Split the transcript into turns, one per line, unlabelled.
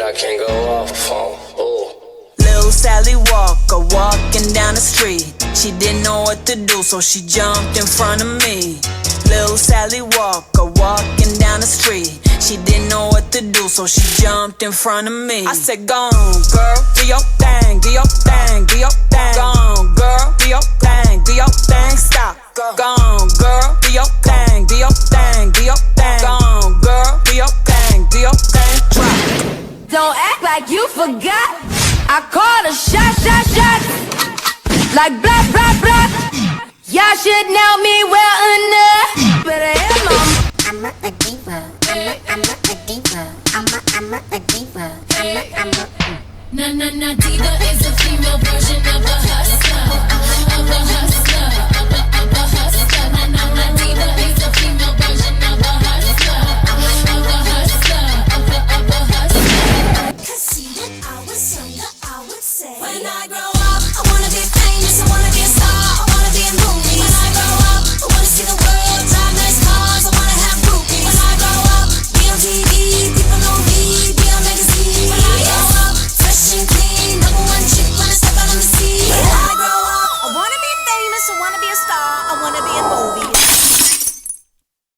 I can't go off on. Ooh.
Lil' Sally Walker walking down the street. She didn't know what to do, so she jumped in front of me. Lil' Sally Walker walking down the street. She didn't know what to do, so she jumped in front of me. I said, go on, girl, do your thing, do your thing, do your thing. Go on, girl, do your thing, do your thing. Stop. Go on, girl, do your thing, do your thing, do your thing. Go on, girl, do your thing, do your thing. Drop.
Don't act like you forgot. I called a shot, shot, shot. Like blah, blah, blah. Y'all should know me well enough. But I am
I'm a diva. I'm a diva. I'm a diva. I'm a
Nah, nah, nah, diva is a female version